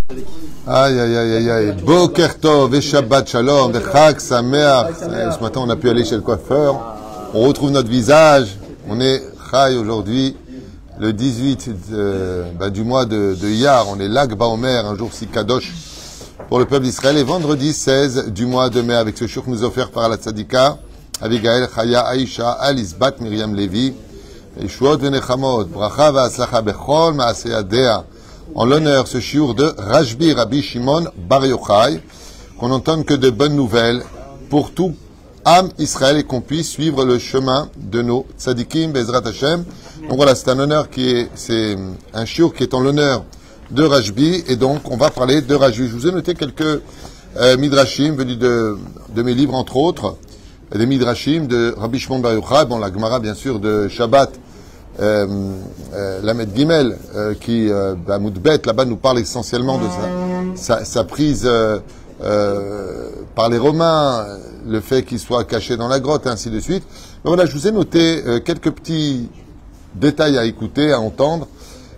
Aïe, aïe, aïe, aïe, aïe. Boker Tov, et Shabbat Shalom, et Chag Sameach. Ce matin, on a pu aller chez le coiffeur. On retrouve notre visage. On est Chai aujourd'hui, le 18 du mois de Iyar. On est Lag Baomer, un jour si kadosh pour le peuple d'Israël. Et vendredi 16 du mois de mai, avec ce jour nous offert par la Tzadika, Abigail, Chaya, Aïcha, Alice, Bat, Miriam, Levi, Yeshuot, Venechamot, Bracha, Va'aslacha, Bechol, Maaseyadea. En l'honneur, ce shiur de Rashbi Rabbi Shimon Bar Yochai, qu'on n'entende que de bonnes nouvelles pour tout âme Israël et qu'on puisse suivre le chemin de nos tzadikim, Bezrat Hashem. Donc voilà, c'est un honneur c'est un shiur qui est en l'honneur de Rashbi, et donc on va parler de Rashbi. Je vous ai noté quelques midrashim venus de mes livres, entre autres, des midrashim de Rabbi Shimon Bar Yochai, bon, la Gemara bien sûr de Shabbat, Lamed Gimel, qui, Moudbet, là-bas, nous parle essentiellement de sa prise par les Romains, le fait qu'il soit caché dans la grotte, et ainsi de suite. Donc voilà, je vous ai noté quelques petits détails à écouter, à entendre.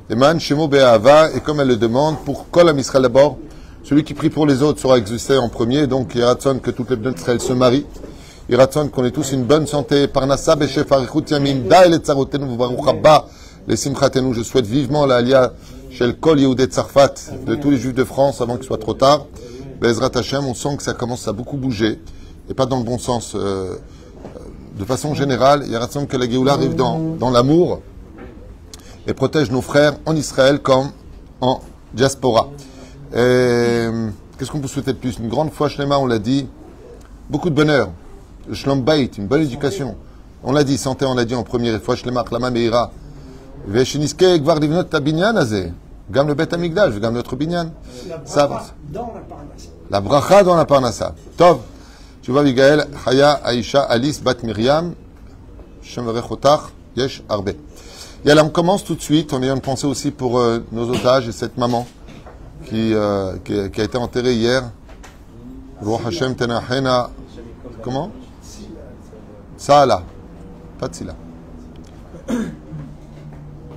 Eman, Shemo Be'ahava, et comme elle le demande, pour Kol Am Yisrael d'abord, celui qui prie pour les autres sera exaucé en premier, donc il y a ratson que toutes les bnei Israël se marient. Il ratson qu'on ait tous une bonne santé. Parnassa b'shef arichut yamim da el tzarotenu v'baruch haba lesimchatenu. Je souhaite vivement la alia shel kol Yehudei Tzarfat, de tous les Juifs de France, avant qu'il soit trop tard. Bezrat Hashem, on sent que ça commence à beaucoup bouger, et pas dans le bon sens. De façon générale, il y a ratson que la Géoula arrive dans l'amour et protège nos frères en Israël comme en diaspora. Qu'est-ce qu'on peut souhaiter de plus? Une grande foi shlema, on l'a dit. Beaucoup de bonheur. Shlom Bait, une bonne éducation. On l'a dit, santé, on l'a dit en première fois, Shlema, Klama, Meira. Veshiniske, Gvar Livnot, Tabinyan, Azé. Gam le Bet Amigdash, Gam notre Binyan. Ça avance. La bracha dans la Parnassa. Tov. Tu vois, Abigail, Chaya, Aïcha, Alice, Bat Miriam, Shem Rechotach, Yesh, Arbe. Et alors, on commence tout de suite, en ayant pensé aussi pour nos otages et cette maman qui a été enterrée hier. Ruach Hashem Tenachena. Comment? Saala. Pas de Sila.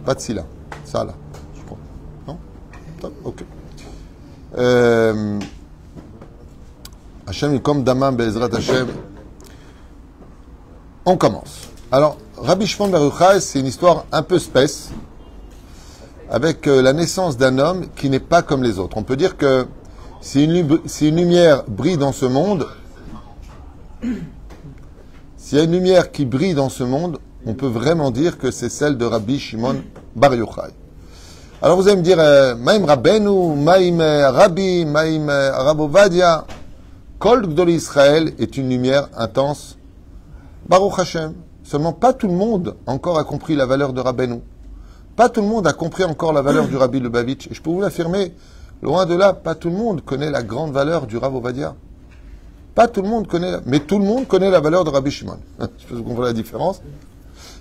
Pas de Sila. Saala. Je crois. Non? Ok. Hashem, comme Damam, Bezrat Hashem. On commence. Alors, Rabbi Shimon Bar Yochai, c'est une histoire un peu spèce, avec la naissance d'un homme qui n'est pas comme les autres. On peut dire que si une lumière brille dans ce monde, s'il y a une lumière qui brille dans ce monde, on peut vraiment dire que c'est celle de Rabbi Shimon Bar Yochai. Alors vous allez me dire, Maïm Rabbeinu, Maïm Rabbi, Maïm Rab Ovadia, Kol Gdol Israël est une lumière intense. Baruch Hashem. Seulement pas tout le monde encore a compris la valeur de Rabbeinu. Pas tout le monde a compris encore la valeur du Rabbi Lubavitch. Et je peux vous l'affirmer, loin de là, pas tout le monde connaît la grande valeur du Rav Ovadia. Pas tout le monde connaît, mais tout le monde connaît la valeur de Rabbi Shimon. Je sais pas si vous comprenez la différence.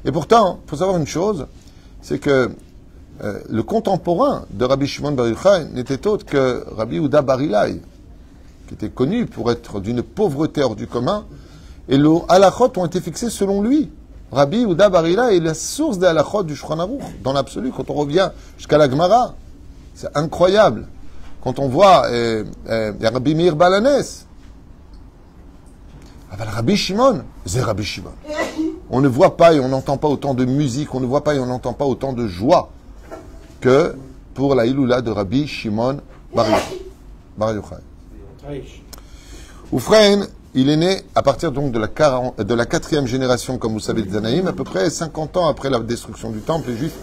Et pourtant, il faut savoir une chose, c'est que le contemporain de Rabbi Shimon Bar Yochai n'était autre que Rabbi Yehuda Bar Ilai, qui était connu pour être d'une pauvreté hors du commun, et les halachot ont été fixés selon lui. Rabbi Yehuda Bar Ilai est la source des halachot du Shulchan Aruch, dans l'absolu, quand on revient jusqu'à la Gemara. C'est incroyable. Quand on voit Rabbi Meir Balanes, Rabbi Shimon, c'est Rabbi Shimon. On ne voit pas et on n'entend pas autant de musique, on ne voit pas et on n'entend pas autant de joie que pour la Iloula de Rabbi Shimon Bar Yochai. Oufrein, il est né à partir donc de la 4e génération, comme vous savez, des Anaïm, à peu près 50 ans après la destruction du temple. Les Juifs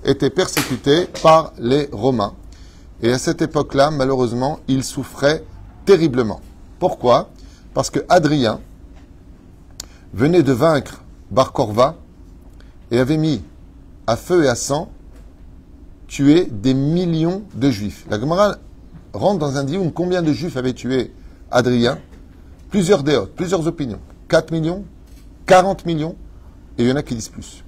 étaient persécutés par les Romains. Et à cette époque-là, malheureusement, il souffrait terriblement. Pourquoi? Parce que Adrien venait de vaincre Bar Korva et avait mis à feu et à sang, tué des millions de Juifs. La Gemara rentre dans un dioum combien de Juifs avaient tué Adrien. Plusieurs déotes, plusieurs opinions. 4 millions, 40 millions, et il y en a qui disent plus.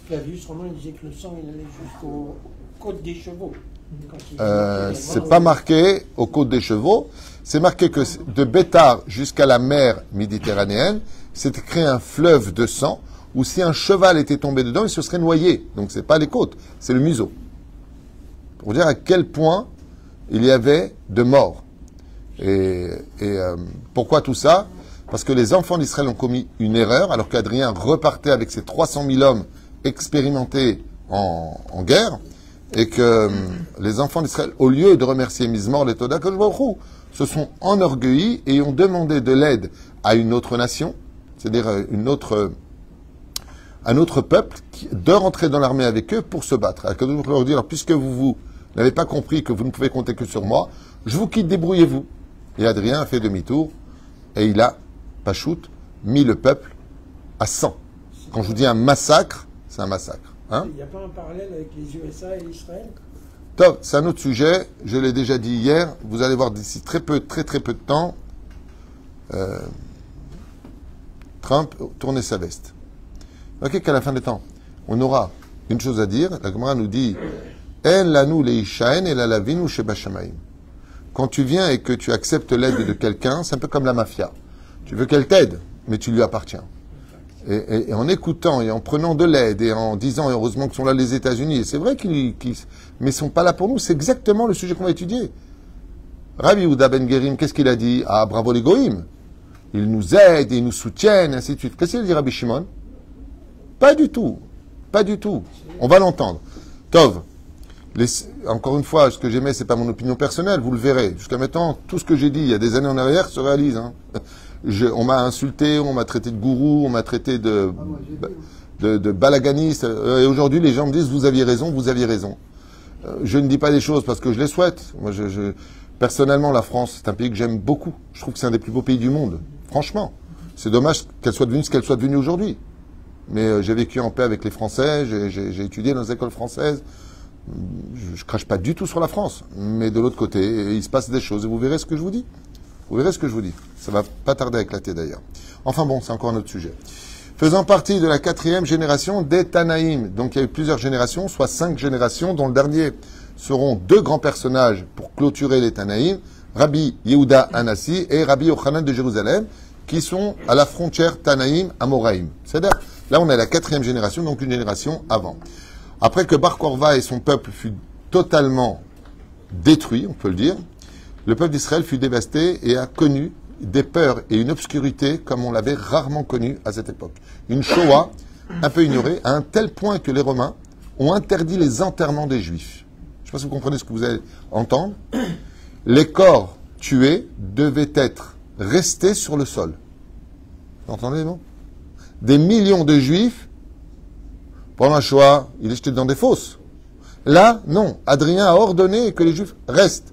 Flavius Romain disait que le sang il allait jusqu'aux côtes des chevaux. C'est pas marqué aux côtes des chevaux, c'est marqué que de Bétar jusqu'à la mer méditerranéenne, s'était créé un fleuve de sang, où si un cheval était tombé dedans, il se serait noyé. Donc c'est pas les côtes, c'est le museau. Pour dire à quel point il y avait de morts. Pourquoi tout ça? Parce que les enfants d'Israël ont commis une erreur, alors qu'Adrien repartait avec ses 300 000 hommes expérimentés en guerre, et que les enfants d'Israël, au lieu de remercier Mizmor, les Toda, se sont enorgueillis et ont demandé de l'aide à une autre nation, c'est-à-dire un autre peuple, de rentrer dans l'armée avec eux pour se battre. Alors, leur dire, puisque vous n'avez pas compris que vous ne pouvez compter que sur moi, je vous quitte, débrouillez-vous. Et Adrien a fait demi-tour et il a, Pachout, mis le peuple à 100. Quand je vous dis un massacre, c'est un massacre. Hein? Il n'y a pas un parallèle avec les USA et Israël? Top, c'est un autre sujet. Je l'ai déjà dit hier. Vous allez voir d'ici très peu de temps, Trump tourner sa veste. Ok, qu'à la fin des temps, on aura une chose à dire. La Gemara nous dit En lanu leishaen et la lavinu sheba shamayim. Quand tu viens et que tu acceptes l'aide de quelqu'un, c'est un peu comme la mafia. Tu veux qu'elle t'aide, mais tu lui appartiens. Et en écoutant et en prenant de l'aide et en disant, heureusement que sont là les États-Unis, et c'est vrai mais ils ne sont pas là pour nous, c'est exactement le sujet qu'on va étudier. Rabbi Yehuda Ben Gerim, qu'est-ce qu'il a dit? Ah, bravo les Goïm. Ils nous aident, ils nous soutiennent, ainsi de suite. Qu'est-ce qu'il a dit Rabbi Shimon? Pas du tout. Pas du tout. On va l'entendre. Tov. Encore une fois, ce que j'aimais, c'est pas mon opinion personnelle, vous le verrez. Jusqu'à maintenant, tout ce que j'ai dit il y a des années en arrière se réalise. Hein. On m'a insulté, on m'a traité de gourou, on m'a traité de balaganiste. Et aujourd'hui, les gens me disent, vous aviez raison, vous aviez raison. Je ne dis pas des choses parce que je les souhaite. Moi, personnellement, la France, c'est un pays que j'aime beaucoup. Je trouve que c'est un des plus beaux pays du monde. Franchement. C'est dommage qu'elle soit devenue ce qu'elle soit devenue aujourd'hui. Mais j'ai vécu en paix avec les Français, j'ai étudié dans les écoles françaises. Je crache pas du tout sur la France, mais de l'autre côté, il se passe des choses et vous verrez ce que je vous dis. Vous verrez ce que je vous dis. Ça va pas tarder à éclater d'ailleurs. Enfin bon, c'est encore un autre sujet. Faisant partie de la 4e génération des Tanaïm. Donc il y a eu plusieurs générations, soit 5 générations, dont le dernier seront 2 grands personnages pour clôturer les Tanaïm, Rabbi Yehuda Anassi et Rabbi Yochanan de Jérusalem, qui sont à la frontière Tanaïm-Amoraïm. C'est-à-dire, là on est à la 4e génération, donc une génération avant. Après que Bar Korva et son peuple fut totalement détruit, on peut le dire, le peuple d'Israël fut dévasté et a connu des peurs et une obscurité comme on l'avait rarement connu à cette époque. Une Shoah un peu ignorée, à un tel point que les Romains ont interdit les enterrements des Juifs. Je ne sais pas si vous comprenez ce que vous allez entendre. Les corps tués devaient être restés sur le sol. Vous entendez, non? Des millions de Juifs, pendant la Shoah, il est jeté dans des fosses. Là, non. Adrien a ordonné que les Juifs restent.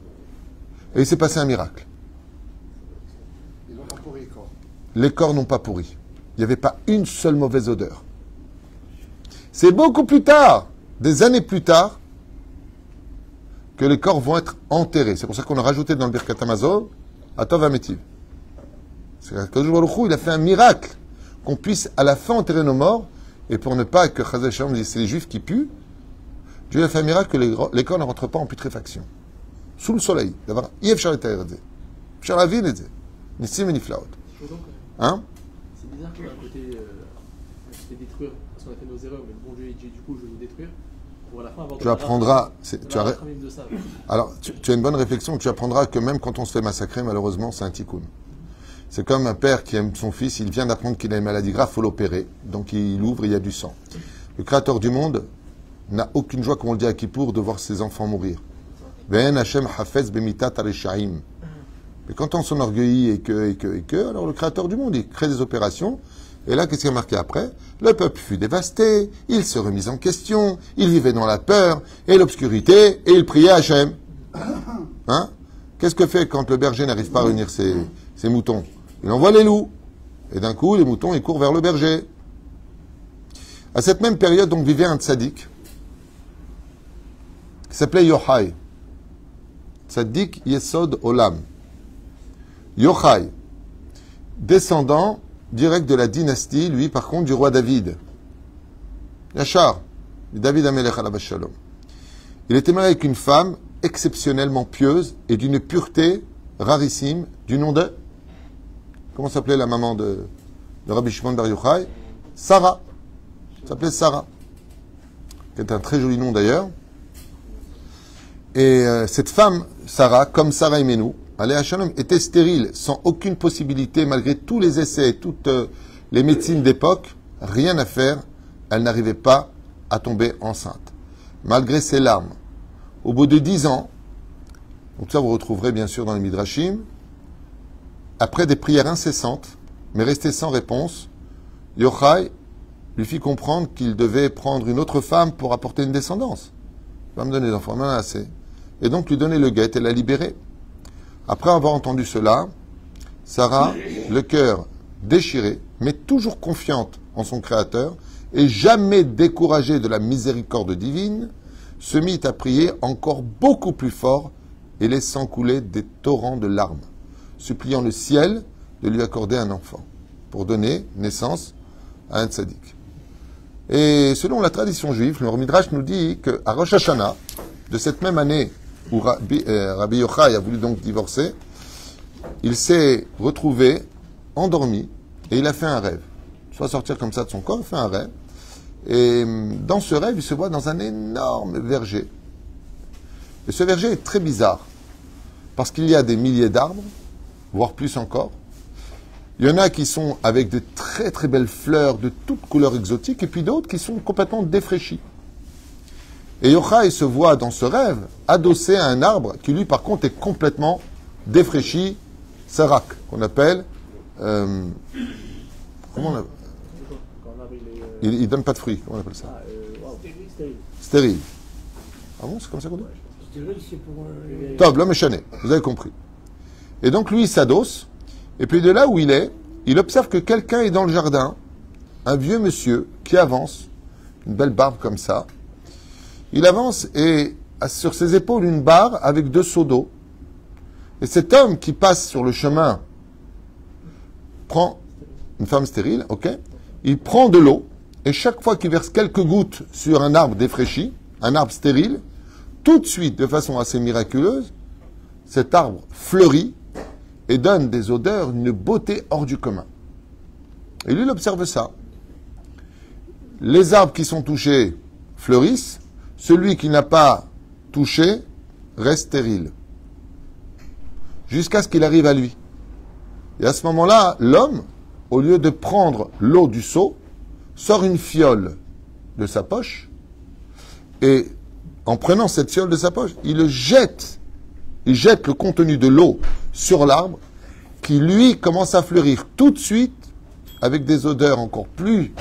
Et il s'est passé un miracle. Ils n'ont pas pourri les corps. Les corps n'ont pas pourri. Il n'y avait pas une seule mauvaise odeur. C'est beaucoup plus tard, des années plus tard, que les corps vont être enterrés. C'est pour ça qu'on a rajouté dans le Birkat Hamazon, Atov Ametiv. C'est que il a fait un miracle qu'on puisse à la fin enterrer nos morts, et pour ne pas que Chazal Shalom dise c'est les Juifs qui puent, Dieu a fait un miracle que les corps ne rentrent pas en putréfaction. Sous le soleil. D'abord, Yefshar et Taïradze. Yefshar la ville, Nissim et Niflaot. Hein? C'est bizarre qu'il y ait un côté détruire, parce qu'on a fait nos erreurs, mais le bon Dieu dit du coup je vais nous détruire. Pour à la fin avoir Tu apprendras. de ça. Alors, tu as une bonne réflexion. Tu apprendras que même quand on se fait massacrer, malheureusement, c'est un tikkun. C'est comme un père qui aime son fils, il vient d'apprendre qu'il a une maladie grave, il faut l'opérer. Donc il ouvre, il y a du sang. Le Créateur du monde n'a aucune joie, comme on le dit à Kippour, de voir ses enfants mourir. Ben Hashem hafez bemitat areshaim. Mais quand on s'enorgueillit et que, alors le Créateur du monde, il crée des opérations. Et là, qu'est-ce qui est marqué après? Le peuple fut dévasté, il se remis en question, il vivait dans la peur et l'obscurité, et il priait Hachem. Hein? Qu'est-ce que fait quand le berger n'arrive pas à réunir ses moutons? Il envoie les loups. Et d'un coup, les moutons, ils courent vers le berger. À cette même période, donc, vivait un tzaddik qui s'appelait Yochai. Tzaddik Yesod Olam. Yochai, descendant direct de la dynastie, lui, par contre, du roi David. Yachar, David Amelech alav shalom. Il était marié avec une femme exceptionnellement pieuse et d'une pureté rarissime, du nom de... Comment s'appelait la maman de Rabbi Shimon bar Yochai? Sarah. Elle s'appelait Sarah. Qui est un très joli nom d'ailleurs. Et cette femme Sarah, comme Sarah Imenu, Aléa Shalom, était stérile, sans aucune possibilité, malgré tous les essais, toutes les médecines d'époque, rien à faire, elle n'arrivait pas à tomber enceinte. Malgré ses larmes. Au bout de 10 ans, donc ça vous retrouverez bien sûr dans les Midrashim, après des prières incessantes, mais restées sans réponse, Yochai lui fit comprendre qu'il devait prendre une autre femme pour apporter une descendance. Il va me donner des enfants, il en a assez. Et donc lui donner le guet et la libérer. Après avoir entendu cela, Sarah, le cœur déchiré, mais toujours confiante en son Créateur, et jamais découragée de la miséricorde divine, se mit à prier encore beaucoup plus fort et laissant couler des torrents de larmes, suppliant le ciel de lui accorder un enfant, pour donner naissance à un tzaddik. Et selon la tradition juive, le Midrash nous dit qu'à Rosh Hashanah, de cette même année où Rabbi Yochai a voulu donc divorcer, il s'est retrouvé endormi et il a fait un rêve. Soit sortir comme ça de son corps, il fait un rêve. Et dans ce rêve, il se voit dans un énorme verger. Et ce verger est très bizarre, parce qu'il y a des milliers d'arbres, voire plus encore. Il y en a qui sont avec de très très belles fleurs de toutes couleurs exotiques, et puis d'autres qui sont complètement défraîchis. Et Yochai se voit dans ce rêve adossé à un arbre qui lui par contre est complètement défraîchi, sarak, qu'on appelle... comment on appelle il ne donne pas de fruits, comment on appelle ça? Stérile. Ah bon, c'est comme ça qu'on dit? Stérile, c'est pour... Top, l'homme est chané, vous avez compris. Et donc lui, il s'adosse, et puis de là où il est, il observe que quelqu'un est dans le jardin, un vieux monsieur qui avance, une belle barbe comme ça. Il avance et a sur ses épaules une barre avec 2 seaux d'eau. Et cet homme qui passe sur le chemin prend une femme stérile, ok? Il prend de l'eau et chaque fois qu'il verse quelques gouttes sur un arbre défraîchi, un arbre stérile, tout de suite, de façon assez miraculeuse, cet arbre fleurit et donne des odeurs, une beauté hors du commun. Et lui, il observe ça. Les arbres qui sont touchés fleurissent, celui qui n'a pas touché reste stérile. Jusqu'à ce qu'il arrive à lui. Et à ce moment-là, l'homme, au lieu de prendre l'eau du seau, sort une fiole de sa poche, et en prenant cette fiole de sa poche, il jette le contenu de l'eau sur l'arbre, qui lui commence à fleurir tout de suite, avec des odeurs encore plus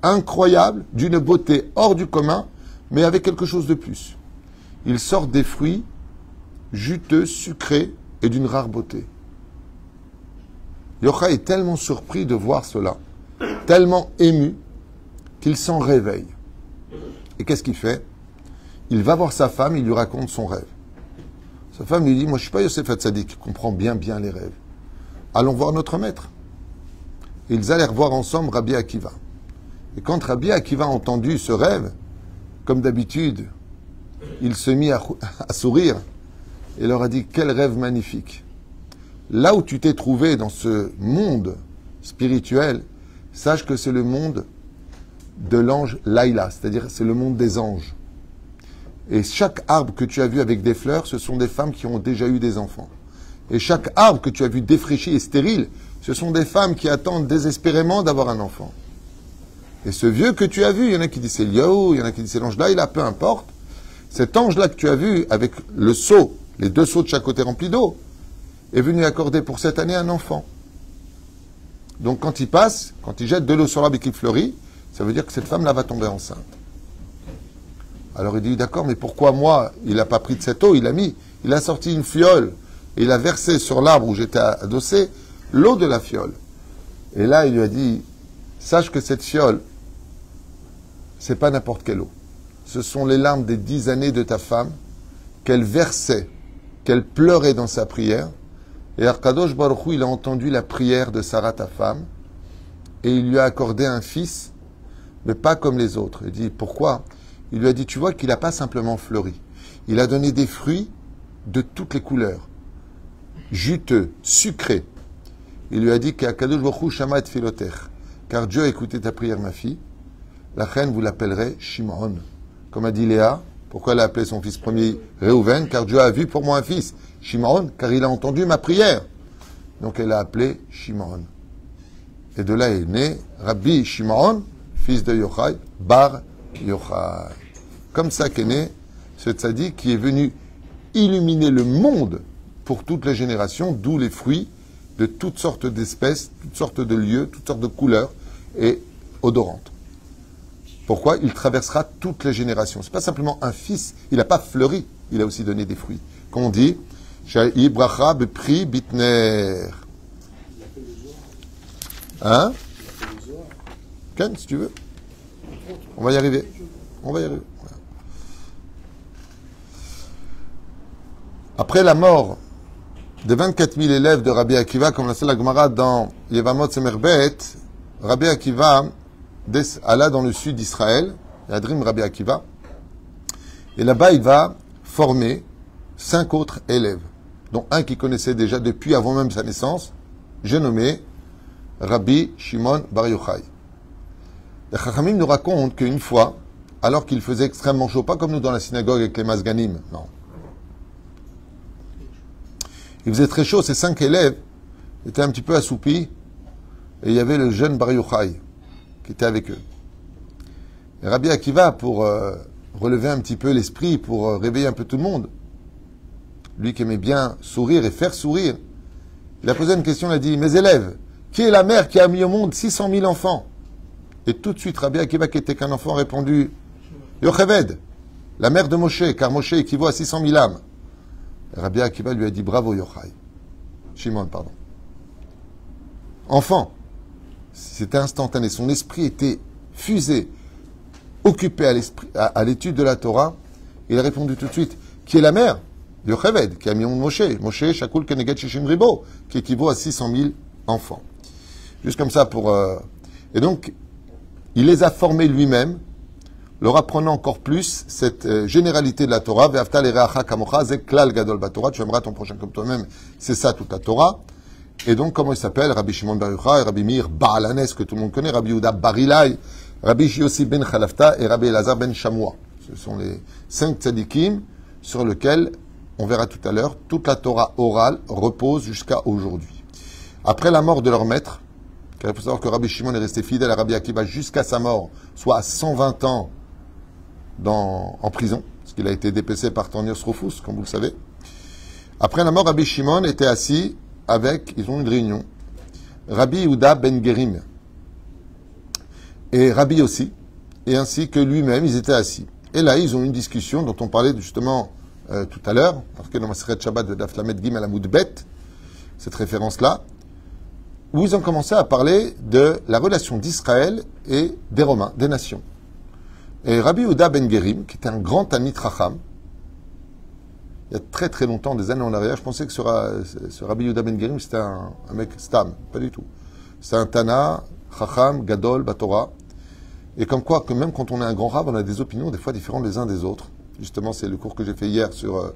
incroyables, d'une beauté hors du commun, mais avec quelque chose de plus. Il sort des fruits juteux, sucrés et d'une rare beauté. Yochai est tellement surpris de voir cela, tellement ému, qu'il s'en réveille. Et qu'est-ce qu'il fait? Il va voir sa femme, il lui raconte son rêve. Sa femme lui dit, moi je ne suis pas Yosef Hatzadik, qui comprend bien les rêves. Allons voir notre maître. Et ils allèrent voir ensemble Rabbi Akiva. Et quand Rabbi Akiva a entendu ce rêve, comme d'habitude, il se mit à sourire et leur a dit, quel rêve magnifique. Là où tu t'es trouvé dans ce monde spirituel, sache que c'est le monde de l'ange Laïla, c'est-à-dire c'est le monde des anges. Et chaque arbre que tu as vu avec des fleurs, ce sont des femmes qui ont déjà eu des enfants. Et chaque arbre que tu as vu défraîchi et stérile, ce sont des femmes qui attendent désespérément d'avoir un enfant. Et ce vieux que tu as vu, il y en a qui disent c'est Liaou, il y en a qui disent c'est l'ange Laïla, peu importe. Cet ange-là que tu as vu avec le seau, les 2 seaux de chaque côté remplis d'eau, est venu accorder pour cette année un enfant. Donc quand il passe, quand il jette de l'eau sur l'arbre et qu'il fleurit, ça veut dire que cette femme-là va tomber enceinte. Alors il dit, d'accord, mais pourquoi moi, il n'a pas pris de cette eau, il a sorti une fiole, et il a versé sur l'arbre où j'étais adossé, l'eau de la fiole. Et là, il lui a dit, sache que cette fiole, c'est pas n'importe quelle eau. Ce sont les larmes des 10 années de ta femme, qu'elle versait, qu'elle pleurait dans sa prière, et Arkadosh Baruch Hu, il a entendu la prière de Sarah, ta femme, et il lui a accordé un fils, mais pas comme les autres. Il dit, pourquoi? Il lui a dit, tu vois qu'il n'a pas simplement fleuri. Il a donné des fruits de toutes les couleurs, juteux, sucrés. Il lui a dit qu'Akadosh Baruch Hu shama et filoter, car Dieu a écouté ta prière, ma fille. La reine, vous l'appellerez Shimon. Comme a dit Léa, Pourquoi elle a appelé son fils premier Réhouven? Car Dieu a vu pour moi un fils. Shimon, car il a entendu ma prière. Donc elle l'a appelé Shimon. Et de là est né Rabbi Shimon, fils de Yochai, Bar Yochai. Comme ça qu'est né ce tzaddik qui est venu illuminer le monde pour toutes les générations, d'où les fruits de toutes sortes d'espèces, toutes sortes de lieux, toutes sortes de couleurs et odorantes. Pourquoi? Il traversera toutes les générations. Ce n'est pas simplement un fils, il n'a pas fleuri, il a aussi donné des fruits. Comme on dit, Sha'i bracha bepri bitner. Hein? Ken, si tu veux. On va y arriver. On va y arriver. Après la mort des 24 000 élèves de Rabbi Akiva, comme l'a fait la Gemara dans Yevamot Semerbet, Rabbi Akiva alla dans le sud d'Israël, Yadrim Rabbi Akiva, et là-bas il va former 5 autres élèves, dont un qui connaissait déjà depuis avant même sa naissance, j'ai nommé Rabbi Shimon Bar Yochai. Les Chachamim nous racontent qu'une fois, alors qu'il faisait extrêmement chaud, pas comme nous dans la synagogue avec les Mazganim, non. Il faisait très chaud, ces 5 élèves étaient un petit peu assoupis, et il y avait le jeune Bar Yochai qui était avec eux. Et Rabbi Akiva, pour relever un petit peu l'esprit, pour réveiller un peu tout le monde, lui qui aimait bien sourire et faire sourire, il a posé une question, il a dit, mes élèves, qui est la mère qui a mis au monde 600 000 enfants? Et tout de suite, Rabbi Akiva, qui était qu'un enfant, a répondu, Yocheved, la mère de Moshe, car Moshe équivaut à 600 000 âmes. Et Rabbi Akiva lui a dit, bravo Yochai. Shimon, pardon. Enfant, c'était instantané, son esprit était fusé, occupé à l'étude de la Torah. Il a répondu tout de suite, qui est la mère? Yocheved, qui a mis au monde Moshe. Moshe, Shakul Keneget Shishim Ribo, qui équivaut à 600 000 enfants. Juste comme ça pour... Et donc, il les a formés lui-même, leur apprenant encore plus cette généralité de la Torah. Ve'afta l'ereacha kamocha, ze klal gadol b'Torah. Tu aimeras ton prochain comme toi-même. C'est ça toute la Torah. Et donc, comment il s'appelle? Rabbi Shimon Bar Yochai, Rabbi Meir Baal Hanes, que tout le monde connaît, Rabbi Yehuda Bar Ilai, Rabbi Yossi ben Chalafta et Rabbi Elazar ben Shamoua. Ce sont les 5 tzadikim sur lesquels, on verra tout à l'heure, toute la Torah orale repose jusqu'à aujourd'hui. Après la mort de leur maître, car il faut savoir que Rabbi Shimon est resté fidèle à Rabbi Akiva jusqu'à sa mort, soit à 120 ans en prison, parce qu'il a été dépecé par Tornios Rufus, comme vous le savez. Après la mort, Rabbi Shimon était assis avec, ils ont une réunion, Rabbi Yehuda ben Gerim et Rabbi aussi, et ainsi que lui-même, ils étaient assis. Et là, ils ont une discussion dont on parlait justement tout à l'heure, parce que dans ma Masechet Shabbat de Daf Lamed Gimel Amud Bet, cette référence-là, où ils ont commencé à parler de la relation d'Israël et des Romains, des nations. Et Rabbi Yehuda ben Gerim, qui était un grand Talmid Chacham, il y a très très longtemps, des années en arrière, je pensais que ce Rabbi Yehuda ben Gerim, c'était un mec stam, pas du tout. C'est un Tana, Chacham, Gadol, Batora. Et comme quoi, que même quand on est un grand rab, on a des opinions des fois différentes les uns des autres. Justement, c'est le cours que j'ai fait hier sur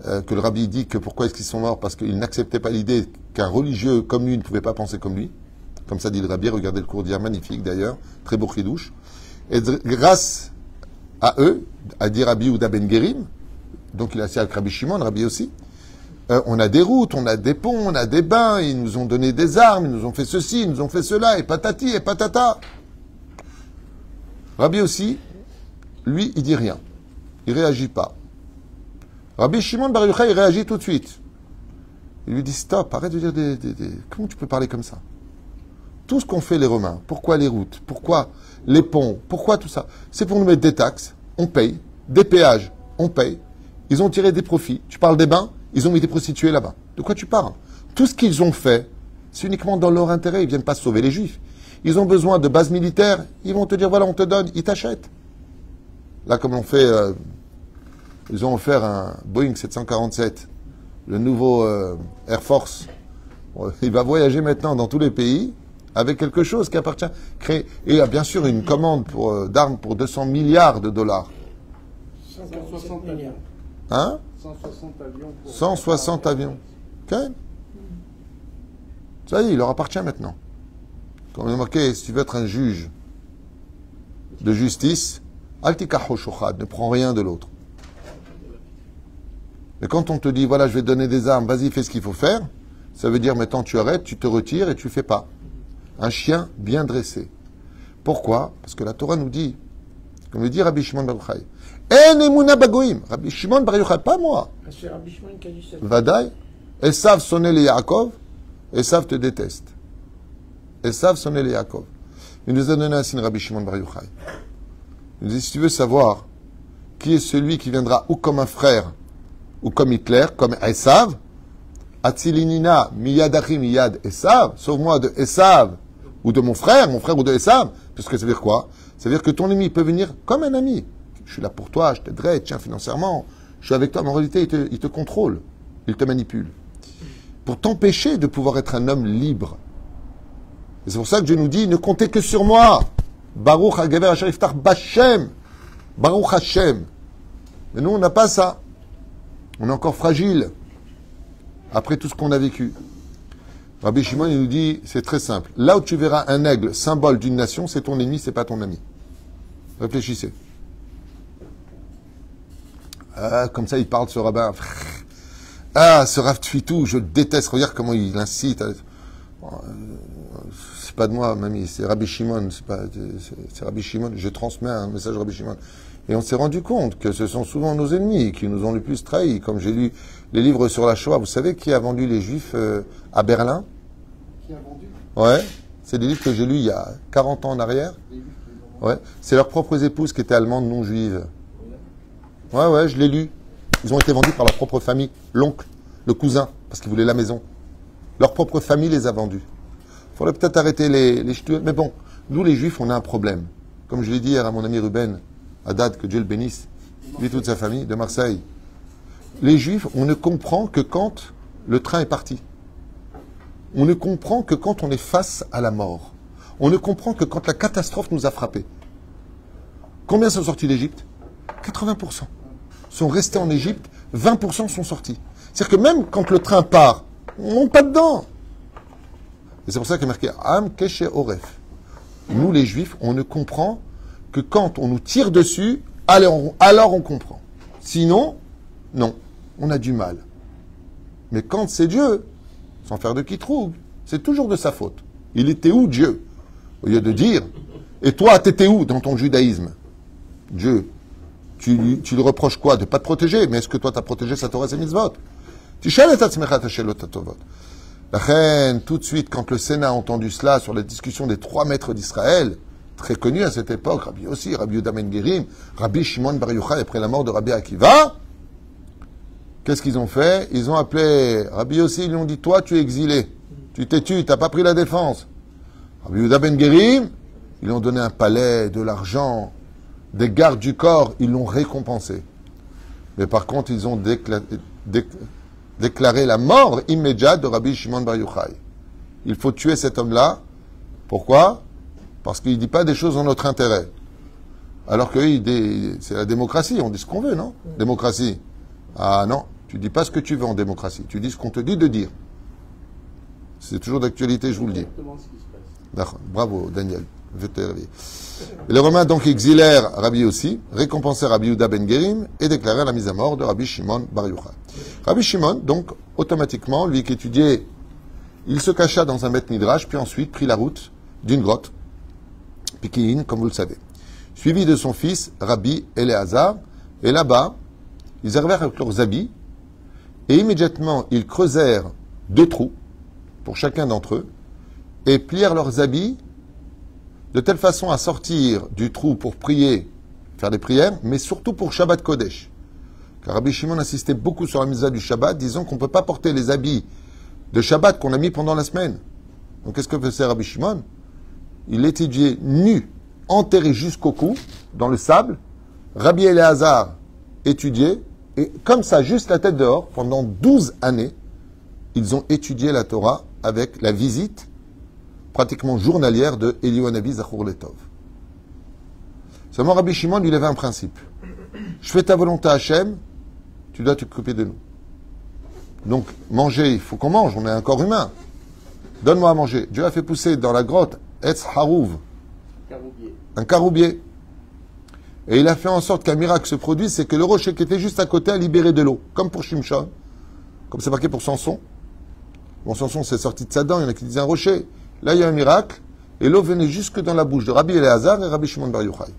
que le Rabbi dit que pourquoi est-ce qu'ils sont morts? Parce qu'il n'acceptait pas l'idée qu'un religieux comme lui ne pouvait pas penser comme lui. Comme ça dit le Rabbi, regardez le cours d'hier, magnifique d'ailleurs, très beau chidouche. Et grâce à eux, a dit Rabbi Yehuda ben Gerim, donc il a assis avec Rabbi Shimon, Rabbi aussi, on a des routes, on a des ponts, on a des bains, ils nous ont donné des armes, ils nous ont fait ceci, ils nous ont fait cela, et patati et patata. Rabbi aussi, lui, il dit rien. Il réagit pas. Rabbi Shimon Bar Yochai, il réagit tout de suite. Il lui dit, stop, arrête de dire Comment tu peux parler comme ça? Tout ce qu'ont fait les Romains, pourquoi les routes, pourquoi les ponts, pourquoi tout ça? C'est pour nous mettre des taxes, on paye, des péages, on paye. Ils ont tiré des profits. Tu parles des bains, ils ont mis des prostituées là-bas. De quoi tu parles? Tout ce qu'ils ont fait, c'est uniquement dans leur intérêt. Ils ne viennent pas sauver les Juifs. Ils ont besoin de bases militaires. Ils vont te dire, voilà, on te donne, ils t'achètent. Là, comme on fait, ils ont offert un Boeing 747, le nouveau Air Force. Il va voyager maintenant dans tous les pays avec quelque chose qui appartient. Et il y a bien sûr une commande d'armes pour 200 milliards de dollars. 160 milliards. Hein? 160 avions. 160 avions. Ok? Ça y est, il leur appartient maintenant. Comme il est marqué, si tu veux être un juge de justice, Altikaho Shochad, ne prends rien de l'autre. Mais quand on te dit, voilà, je vais te donner des armes, vas-y, fais ce qu'il faut faire, ça veut dire maintenant tu arrêtes, tu te retires et tu fais pas. Un chien bien dressé. Pourquoi? Parce que la Torah nous dit, comme le dit Rabbi Shimon Bar Yochai, En emuna bagoim. Rabbi Shimon Bar Yochai, pas moi. C'est Rabbi Shimon qui a dit ça. Vadaï. Esav sonner les Yaakov. Esav te déteste. Esav sonner les Yaakov. Il nous a donné un signe, Rabbi Shimon Bar Yochai. Il nous dit, si tu veux savoir qui est celui qui viendra ou comme un frère, ou comme Hitler, comme Esav, Atzilinina, miyadachi miyad Esav, sauve-moi de Esav, ou de mon frère ou de Esav. Parce que ça veut dire quoi? Ça veut dire que ton ennemi peut venir comme un ami. Je suis là pour toi, je t'aiderai, tiens, financièrement, je suis avec toi, mais en réalité, il te contrôle, il te manipule. Pour t'empêcher de pouvoir être un homme libre. Et c'est pour ça que Dieu nous dit, ne comptez que sur moi. Baruch ha-gever asher iftach b'Hashem. Baruch Hashem. Mais nous, on n'a pas ça. On est encore fragile. Après tout ce qu'on a vécu. Rabbi Shimon, il nous dit, c'est très simple. Là où tu verras un aigle, symbole d'une nation, c'est ton ennemi, c'est pas ton ami. Réfléchissez. Ah, comme ça, il parle, ce rabbin. Ah, ce Rav Tfitou, je le déteste. Regarde comment il incite. C'est pas de moi, mamie, c'est Rabbi Shimon. C'est Rabbi Shimon. Je transmets un message à Rabbi Shimon. Et on s'est rendu compte que ce sont souvent nos ennemis qui nous ont le plus trahis. Comme j'ai lu les livres sur la Shoah, vous savez qui a vendu les Juifs à Berlin? Qui a vendu? Ouais, c'est des livres que j'ai lus il y a 40 ans en arrière. Ouais, c'est leurs propres épouses qui étaient allemandes non juives. Ouais, je l'ai lu. Ils ont été vendus par leur propre famille, l'oncle, le cousin, parce qu'ils voulaient la maison. Leur propre famille les a vendus. Il faudrait peut-être arrêter les ch'touilles. Mais bon, nous les Juifs, on a un problème. Comme je l'ai dit hier à mon ami Ruben, Haddad, que Dieu le bénisse, lui et toute sa famille, de Marseille. Les Juifs, on ne comprend que quand le train est parti. On ne comprend que quand on est face à la mort. On ne comprend que quand la catastrophe nous a frappés. Combien sont sortis d'Égypte? 80% sont restés en Égypte, 20% sont sortis. C'est-à-dire que même quand le train part, on ne monte pas dedans. Et c'est pour ça qu'il y a marqué Am Keshe Oref. Nous, les Juifs, on ne comprend que quand on nous tire dessus, alors on comprend. Sinon, non, on a du mal. Mais quand c'est Dieu, sans faire de qui trouve, c'est toujours de sa faute. Il était où, Dieu? Au lieu de dire, et toi, t'étais où dans ton judaïsme? Dieu. Tu lui reproches quoi? De ne pas te protéger. Mais est-ce que toi, tu as protégé sa Torah et ses mitzvot? La reine, tout de suite, quand le Sénat a entendu cela sur la discussion des 3 maîtres d'Israël, très connus à cette époque, Rabbi aussi, Rabbi Yehuda ben Gerim, Rabbi Shimon Bar Yochai, après la mort de Rabbi Akiva, qu'est-ce qu'ils ont fait? Ils ont appelé Rabbi aussi, ils lui ont dit, toi, tu es exilé. Tu t'es tué, tu n'as pas pris la défense. Rabbi Yehuda ben Gerim, ils lui ont donné un palais, de l'argent, des gardes du corps, ils l'ont récompensé. Mais par contre, ils ont déclaré la mort immédiate de Rabbi Shimon Bar Yochai. Il faut tuer cet homme-là. Pourquoi? Parce qu'il ne dit pas des choses en notre intérêt. Alors que c'est la démocratie, on dit ce qu'on veut, non? Démocratie. Ah non, tu ne dis pas ce que tu veux en démocratie, tu dis ce qu'on te dit de dire. C'est toujours d'actualité, je vous le dis. D'accord. Bravo, Daniel. Et les Romains donc exilèrent Rabbi aussi, récompensèrent Rabbi Yehuda ben Gerim et déclarèrent la mise à mort de Rabbi Shimon Bar Yochai. Rabbi Shimon, donc, automatiquement, lui qui étudiait, il se cacha dans un Beth Midrash, puis ensuite prit la route d'une grotte, Pikiin, comme vous le savez, suivi de son fils Rabbi Eleazar, et là-bas, ils arrivèrent avec leurs habits, et immédiatement, ils creusèrent 2 trous pour chacun d'entre eux, et plièrent leurs habits de telle façon à sortir du trou pour prier, faire des prières, mais surtout pour Shabbat Kodesh. Car Rabbi Shimon insistait beaucoup sur la mitzvah du Shabbat, disant qu'on ne peut pas porter les habits de Shabbat qu'on a mis pendant la semaine. Donc qu'est-ce que faisait Rabbi Shimon? Il étudiait nu, enterré jusqu'au cou, dans le sable. Rabbi Eleazar étudiait, et comme ça, juste la tête dehors, pendant 12 années, ils ont étudié la Torah avec la visite pratiquement journalière de Eliyahu Hanavi Zachor Letov. Seulement Rabbi Shimon, lui, il avait un principe. Je fais ta volonté Hachem, tu dois t'occuper de nous. Donc, manger, il faut qu'on mange, on est un corps humain. Donne-moi à manger. Dieu a fait pousser dans la grotte Etz Harouv, un caroubier. Et il a fait en sorte qu'un miracle se produise, c'est que le rocher qui était juste à côté a libéré de l'eau, comme pour Shimshon, comme c'est marqué pour Samson. Bon, Samson s'est sorti de sa dent, il y en a qui disaient un rocher. Là, il y a un miracle, et l'eau venait jusque dans la bouche de Rabbi Eliezer et Rabbi Shimon Bar Yochai.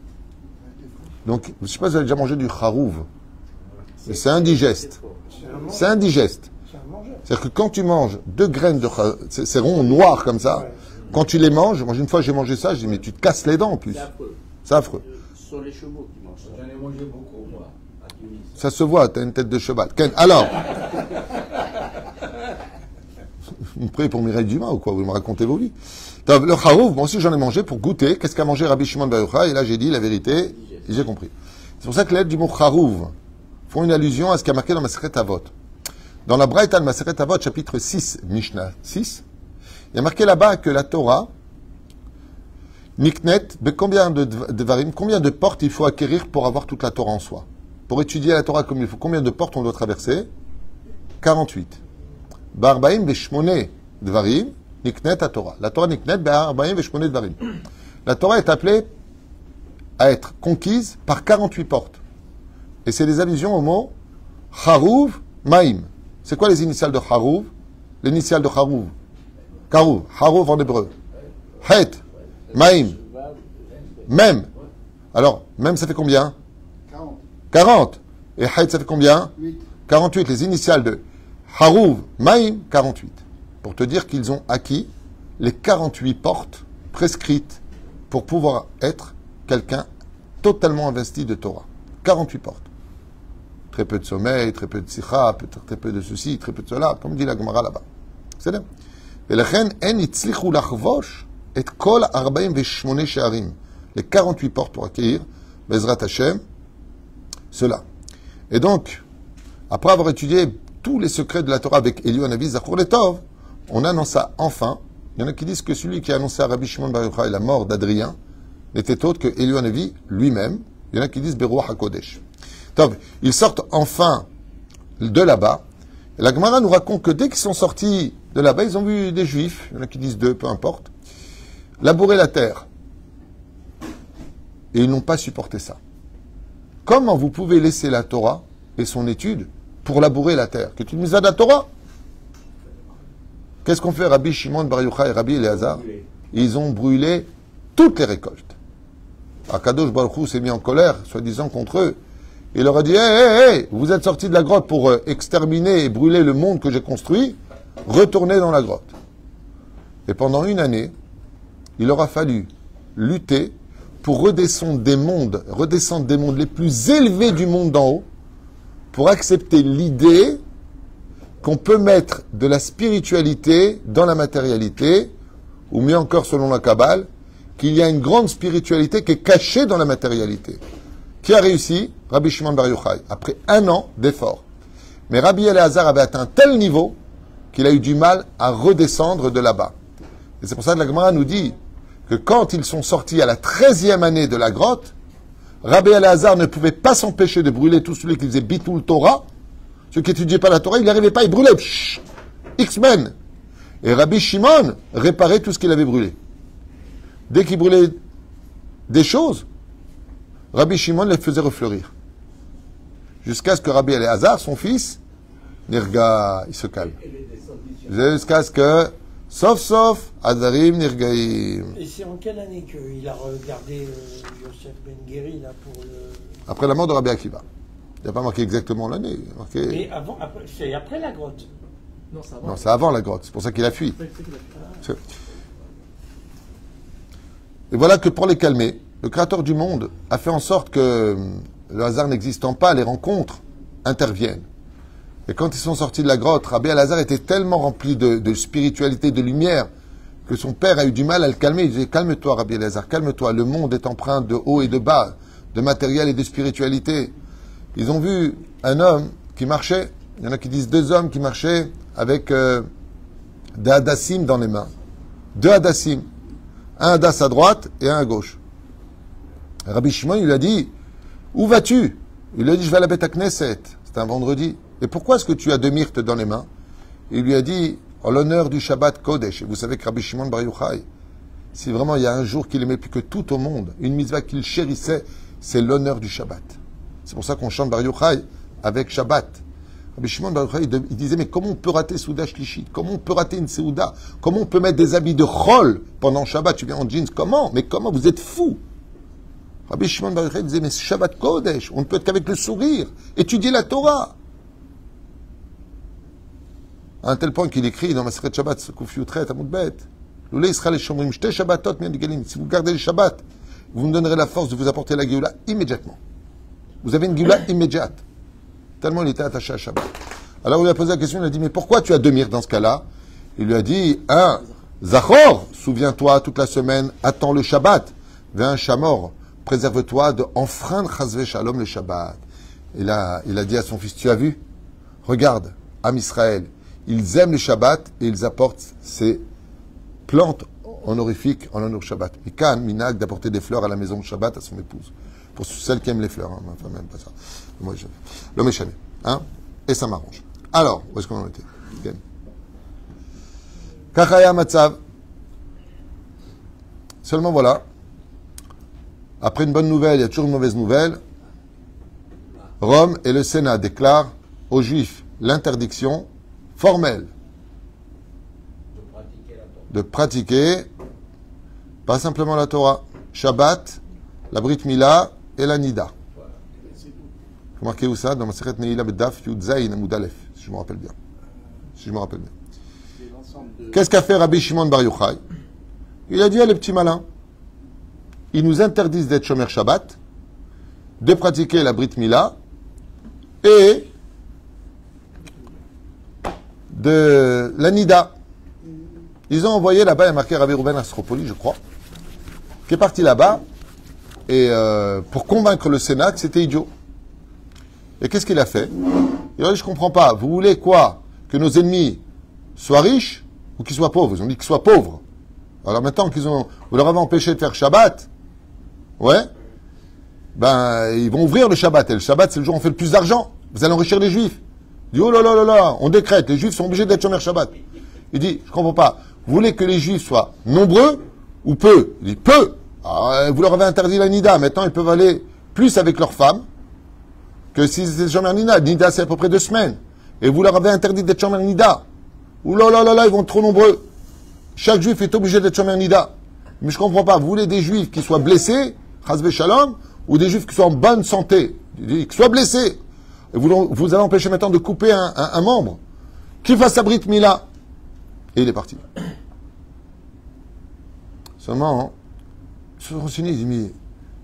Donc, je ne sais pas si vous avez déjà mangé du charouv, mais c'est indigeste. C'est indigeste. C'est-à-dire que quand tu manges 2 graines de charouv, c'est rond, noir comme ça, quand tu les manges, moi une fois j'ai mangé ça, je dis mais tu te casses les dents en plus. C'est affreux. C'est affreux. Ce sont les chevaux qui mangent ça. J'en ai mangé beaucoup, moi, à Tunis. Ça se voit, t'as une tête de cheval. Ken, alors, vous me priez pour Mireille Dumas ou quoi? Vous me racontez vos vies. Donc, le charouv, moi aussi j'en ai mangé pour goûter. Qu'est-ce qu'a mangé Rabbi Shimon Bar Yochai? Et là j'ai dit la vérité, et j'ai compris. C'est pour ça que les lettres du mot charouv font une allusion à ce qui a marqué dans Masechet Avot. Dans la Braïta de Masechet Avot, chapitre 6, Mishnah 6, il y a marqué là-bas que la Torah, Niknet, combien de portes il faut acquérir pour avoir toute la Torah en soi? Pour étudier la Torah comme il faut, combien de portes on doit traverser? 48. Ba'arbaim veshmone dvarim, Niknet à Torah. La Torah Niknet, ba'arbaim veshmone dvarim. La Torah est appelée à être conquise par 48 portes. Et c'est des allusions au mot Charouv Maïm. C'est quoi les initiales de Charouv? L'initiale de Charouv. Karouv, Harouv en hébreu. Het, Maïm. Même. Alors, même ça fait combien? 40. 40. Et Het ça fait combien? 8. 48. Les initiales de Harouv, Maïm, 48. Pour te dire qu'ils ont acquis les 48 portes prescrites pour pouvoir être quelqu'un totalement investi de Torah. 48 portes. Très peu de sommeil, très peu de sikha, très peu de ceci, très peu de cela, comme dit la Gemara là-bas. C'est là. ולכן אין הצליחו לחבוש את כל 48 שערים, les 48 portes pour accueillir, Bezrat Hashem, cela. Et donc, après avoir étudié tous les secrets de la Torah avec Eliyahu Hanavi, Zachor Letov, on annonça enfin, il y en a qui disent que celui qui a annoncé à Rabbi Shimon Bar Yochai la mort d'Adrien n'était autre que Eliyahu Hanavi lui-même. Il y en a qui disent Beruach HaKodesh. Donc, ils sortent enfin de là-bas. Et la Gemara nous raconte que dès qu'ils sont sortis de là-bas, ils ont vu des juifs, il y en a qui disent 2, peu importe, labourer la terre. Et ils n'ont pas supporté ça. Comment vous pouvez laisser la Torah et son étude pour labourer la terre? Que tu nous as de la Torah? Qu'est-ce qu'on fait Rabbi Shimon Bar Yochai et Rabbi Eliezer? Ils ont brûlé toutes les récoltes. Akadosh Baruch Hu s'est mis en colère, soi-disant contre eux. Il leur a dit, hey, vous êtes sortis de la grotte pour exterminer et brûler le monde que j'ai construit, retournez dans la grotte. Et pendant 1 année, il aura fallu lutter pour redescendre des mondes les plus élevés du monde d'en haut, pour accepter l'idée qu'on peut mettre de la spiritualité dans la matérialité, ou mieux encore selon la Kabbale, qu'il y a une grande spiritualité qui est cachée dans la matérialité. Qui a réussi? Rabbi Shimon Bar Yochai, après 1 an d'effort. Mais Rabbi Eliezer avait atteint tel niveau qu'il a eu du mal à redescendre de là-bas. Et c'est pour ça que la Gemara nous dit que quand ils sont sortis à la 13e année de la grotte, Rabbi Eliezer ne pouvait pas s'empêcher de brûler tout celui qui faisait Bitul Torah. Ceux qui n'étudiaient pas la Torah, il n'y arrivait pas, il brûlait. X-Men. Et Rabbi Shimon réparait tout ce qu'il avait brûlé. Dès qu'il brûlait des choses, Rabbi Shimon les faisait refleurir. Jusqu'à ce que Rabbi Eliezer, son fils, Nirga, il se calme. Jusqu'à ce que, sauf, Azarim Nirgaim. Et c'est en quelle année qu'il a regardé Yosef Ben Geri là pour le... Après la mort de Rabbi Akiva. Il n'y a pas marqué exactement l'année. Marqué... Mais avant, c'est après la grotte. Non, c'est avant. Non, c'est avant la grotte. C'est pour ça qu'il a fui. Ouais, c'est qu'il a fait. Et voilà que pour les calmer, le Créateur du monde a fait en sorte que, le hasard n'existant pas, les rencontres interviennent. Et quand ils sont sortis de la grotte, Rabbi Eliezer était tellement rempli de spiritualité, de lumière, que son père a eu du mal à le calmer. Il disait, calme-toi Rabbi Eliezer, calme-toi. Le monde est empreint de haut et de bas, de matériel et de spiritualité. Ils ont vu un homme qui marchait, il y en a qui disent 2 hommes qui marchaient avec des hadassim dans les mains. 2 hadassim. Un hadas à droite et un à gauche. Rabbi Shimon, il lui a dit, où vas-tu? Il lui a dit, je vais à la Beth Knesset. C'était un vendredi. Et pourquoi est-ce que tu as 2 myrtes dans les mains? Il lui a dit, en l'honneur du Shabbat Kodesh. Et vous savez que Rabbi Shimon Bar Yochai, si vraiment il y a un jour qu'il aimait plus que tout au monde, une mitzvah qu'il chérissait, c'est l'honneur du Shabbat. C'est pour ça qu'on chante Bar Yochai avec Shabbat. Rabbi Shimon Bar Yochai, il disait, mais comment on peut rater Souda Shlishit? Comment on peut rater une Seuda? Comment on peut mettre des habits de Chol pendant Shabbat? Tu viens en jeans, comment? Mais comment? Vous êtes fous. Rabbi Shimon Bar Yochai disait, mais Shabbat Kodesh, on ne peut être qu'avec le sourire, étudier la Torah. À un tel point qu'il écrit dans Maseret Shabbat, Kuf Yutret, Amud Bet, Loulé Israël et Shomrim, Shte Shabbatot, Mien Galim. Si vous gardez les Shabbats, vous me donnerez la force de vous apporter la Géoula immédiatement. Vous avez une Géoula immédiate. Tellement il était attaché à Shabbat. Alors il lui a posé la question, il a dit, mais pourquoi tu as deux mires dans ce cas-là? Il lui a dit, Zachor, souviens-toi toute la semaine, attends le Shabbat. Viens, Shamor, préserve-toi de enfreindre Chazvé Shalom le Shabbat. Il a dit à son fils, tu as vu? Regarde, Am Israël, ils aiment le Shabbat et ils apportent ces plantes honorifiques en l'honneur Shabbat. Mikan, minag, d'apporter des fleurs à la maison de Shabbat à son épouse. Pour celles qui aiment les fleurs, hein, enfin même pas ça. Moi, le méchané, hein, et ça m'arrange. Alors, où est-ce qu'on en était? Kachaya Matzav. Seulement voilà. Après une bonne nouvelle, il y a toujours une mauvaise nouvelle. Rome et le Sénat déclarent aux Juifs l'interdiction formelle de pratiquer pas simplement la Torah, Shabbat, la Brit Mila et la Nida. Vous marquez où ça? Dans ma Masechet Neila Bedaf Yud Zayin Amud Aleph, si je me rappelle bien. Qu'est-ce qu'a fait Rabbi Shimon Bar Yochai? Il a dit à les petits malins, ils nous interdisent d'être Shomer Shabbat, de pratiquer la Brit Mila et de la Nida. Ils ont envoyé là-bas, il y a marqué Rabbi Rouben Astropoli, je crois, qui est parti là-bas et pour convaincre le Sénat que c'était idiot. Et qu'est-ce qu'il a fait? Il a dit, je comprends pas, vous voulez quoi? Que nos ennemis soient riches ou qu'ils soient pauvres? Ils ont dit qu'ils soient pauvres. Alors maintenant vous leur avez empêché de faire Shabbat, ouais, ben ils vont ouvrir le Shabbat. Et le Shabbat, c'est le jour où on fait le plus d'argent. Vous allez enrichir les Juifs. Il dit, oh là là là là, on décrète, les Juifs sont obligés d'être Shomer Shabbat. Il dit, je comprends pas, vous voulez que les Juifs soient nombreux ou peu? Il dit, peu. Alors, vous leur avez interdit la Nida, maintenant ils peuvent aller plus avec leurs femmes que s'ils étaient Shomer Nida. Nida, c'est à peu près 2 semaines. Et vous leur avez interdit d'être Shomer Nida. Ouh là là là là, ils vont être trop nombreux. Chaque Juif est obligé d'être Shomer Nida. Mais je comprends pas, vous voulez des Juifs qui soient blessés, Chazvé Shalom, ou des Juifs qui soient en bonne santé, qui soient blessés. Et vous allez empêcher maintenant de couper un membre. Qui fasse sa Brit Mila. Et il est parti. Seulement, hein, ils se sont renseignés, ils disent, mais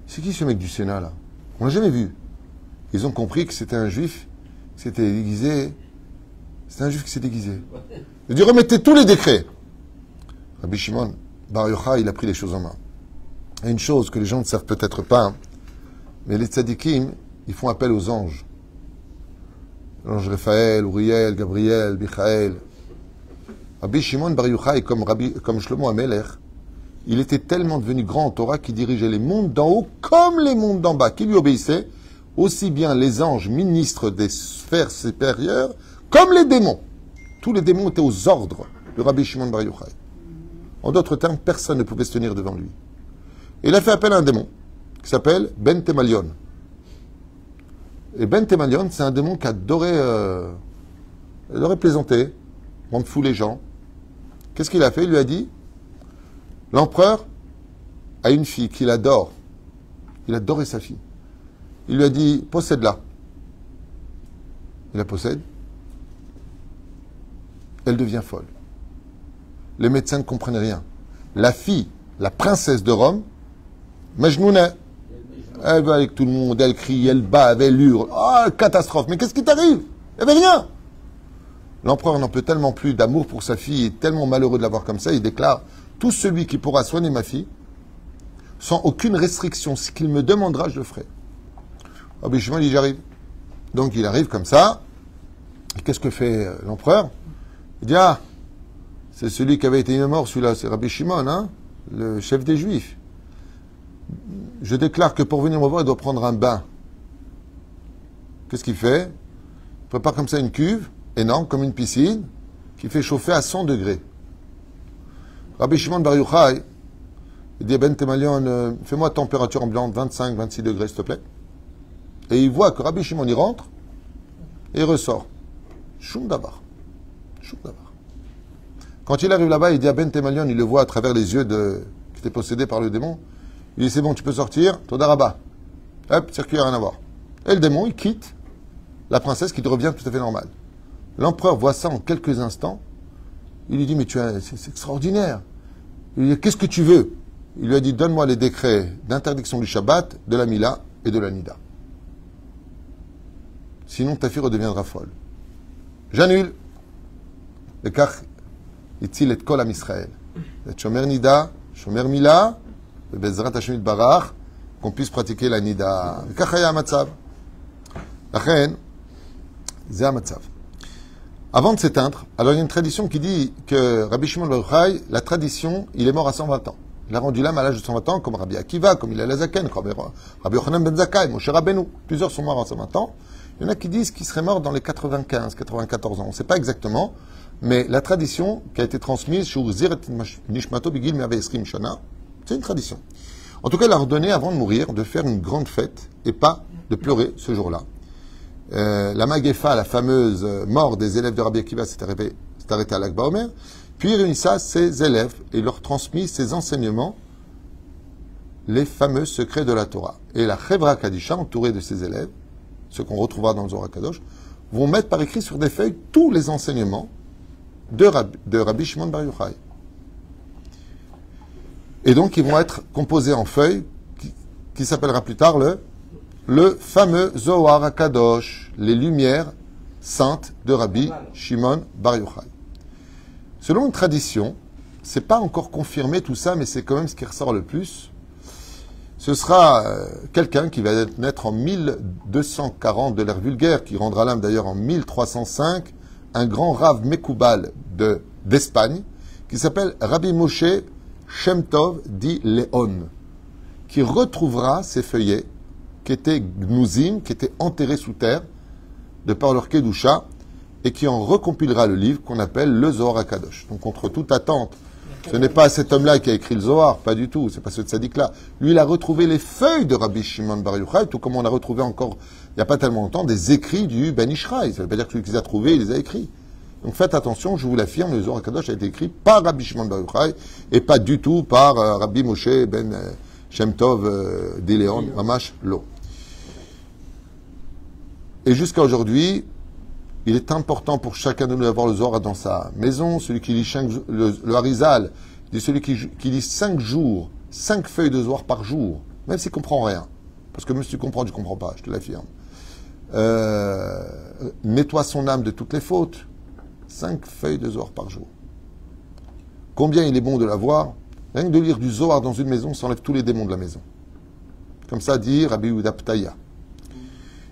c'est qui ce mec du Sénat là? On l'a jamais vu. Ils ont compris que c'était un Juif qui s'était déguisé. C'était un Juif qui s'est déguisé. Il dit, remettez tous les décrets. Rabbi Shimon Bar Yochai, il a pris les choses en main. Et une chose que les gens ne savent peut-être pas, hein, mais les tzadikim, ils font appel aux anges. L'ange Raphaël, Uriel, Gabriel, Michael. Rabbi Shimon Bar Yochai, comme Shlomo HaMelech, il était tellement devenu grand en Torah qu'il dirigeait les mondes d'en haut comme les mondes d'en bas, qui lui obéissaient, aussi bien les anges ministres des sphères supérieures, comme les démons. Tous les démons étaient aux ordres de Rabbi Shimon Bar Yochai. En d'autres termes, personne ne pouvait se tenir devant lui. Et il a fait appel à un démon qui s'appelle Ben Temalion. Et Ben Temalion, c'est un démon qui adorait plaisanter, rendre fou les gens. Qu'est-ce qu'il a fait? Il lui a dit, l'empereur a une fille qu'il adore. Il adorait sa fille. Il lui a dit, possède-la. Il la possède. Elle devient folle. Les médecins ne comprennent rien. La fille, la princesse de Rome, Majnouna, elle va avec tout le monde, elle crie, elle bat, elle hurle. Oh, catastrophe. Mais qu'est-ce qui t'arrive? Il n'y avait rien. L'empereur n'en peut tellement plus d'amour pour sa fille, il est tellement malheureux de l'avoir comme ça, il déclare, tout celui qui pourra soigner ma fille, sans aucune restriction, ce qu'il me demandera, je le ferai. Rabbi Shimon dit, j'arrive. Donc il arrive comme ça, et qu'est-ce que fait l'empereur? Il dit, ah, c'est celui qui avait été mort, celui-là, c'est Rabbi Shimon, hein, le chef des Juifs. Je déclare que pour venir me voir, il doit prendre un bain. Qu'est-ce qu'il fait? Il prépare comme ça une cuve, énorme, comme une piscine, qui fait chauffer à 100 degrés. Rabbi Shimon Bar Yochai, Il dit, Ben Temalion, fais-moi température ambiante 25, 26 degrés, s'il te plaît. Et il voit que Rabbi Shimon y rentre et il ressort. Shum davar. Shum davar. Quand il arrive là-bas, il dit à Ben Temalion, il le voit à travers les yeux qui étaient possédés par le démon. Il dit, c'est bon, tu peux sortir, Todaraba. Hop, circuit, rien à voir. Et le démon, il quitte la princesse qui devient tout à fait normale. L'empereur voit ça en quelques instants. Il lui dit, mais c'est extraordinaire. Il lui dit, qu'est-ce que tu veux? Il lui a dit, donne-moi les décrets d'interdiction du Shabbat, de la Mila et de la Nida. Sinon, ta fille redeviendra folle. J'annule. Et car, il et kol am Israël. Shomer Nida, Shomer Mila, et Bezrat Hashem Barach, qu'on puisse pratiquer la Nida. Et kachaya matzav. La reine, c'est un matzav. Avant de s'éteindre, alors il y a une tradition qui dit que Rabbi Shimon Bar Yochai, la tradition, il est mort à 120 ans. Il a rendu l'âme à l'âge de 120 ans, comme Rabbi Akiva, comme il a la Zaken, comme Rabbi Yochanan ben Zakkai, Moshe Rabbeinu. Plusieurs sont morts à 120 ans. Il y en a qui disent qu'il serait mort dans les 95, 94 ans. On ne sait pas exactement, mais la tradition qui a été transmise sur Ziret Nishmato Bigil Me'ave Esrim Shana, c'est une tradition. En tout cas, il a ordonné, avant de mourir, de faire une grande fête et pas de pleurer ce jour-là. La Magefa, la fameuse mort des élèves de Rabbi Akiva, s'est arrêtée à l'Akba Omer. Puis il réunissa ses élèves et leur transmit ses enseignements, les fameux secrets de la Torah. Et la Chevra Kadisha, entourée de ses élèves, ceux qu'on retrouvera dans le Zohar Kadosh, vont mettre par écrit sur des feuilles tous les enseignements de Rabbi Shimon Bar Yochai. Et donc ils vont être composés en feuilles qui s'appellera plus tard le fameux Zohar Kadosh, les lumières saintes de Rabbi Shimon Bar Yochai. Selon une tradition, c'est pas encore confirmé tout ça, mais c'est quand même ce qui ressort le plus. Ce sera quelqu'un qui va naître en 1240 de l'ère vulgaire, qui rendra l'âme d'ailleurs en 1305, un grand Rav Mekoubal d'Espagne, qui s'appelle Rabbi Moshe Shem Tov di Leon, qui retrouvera ces feuillets qui étaient gnuzim, qui étaient enterrés sous terre, de par leur kedusha, et qui en recompilera le livre qu'on appelle le Zohar HaKadosh. Donc contre toute attente, ce n'est pas cet homme-là qui a écrit le Zohar, pas du tout, c'est pas ce tzaddik-là. Lui, il a retrouvé les feuilles de Rabbi Shimon Bar Yochai, tout comme on a retrouvé encore, il n'y a pas tellement longtemps, des écrits du Ben Ishraï. Ça ne veut pas dire que celui qui les a trouvés, il les a écrits. Donc faites attention, je vous l'affirme, le Zohar HaKadosh a été écrit par Rabbi Shimon Bar Yochai, et pas du tout par Rabbi Moshe ben Shem Tov d'Iléon, Mamash Lo. Et jusqu'à aujourd'hui, il est important pour chacun de nous d'avoir le Zohar dans sa maison. Celui qui lit le Harizal, dit celui qui lit 5 jours, 5 feuilles de Zohar par jour, même s'il ne comprend rien. Parce que même si tu comprends, tu ne comprends pas, je te l'affirme. Nettoie son âme de toutes les fautes. 5 feuilles de Zohar par jour. Combien il est bon de l'avoir? Rien que de lire du Zohar dans une maison, ça enlève tous les démons de la maison. Comme ça dit Rabbi Yehuda Ptaya.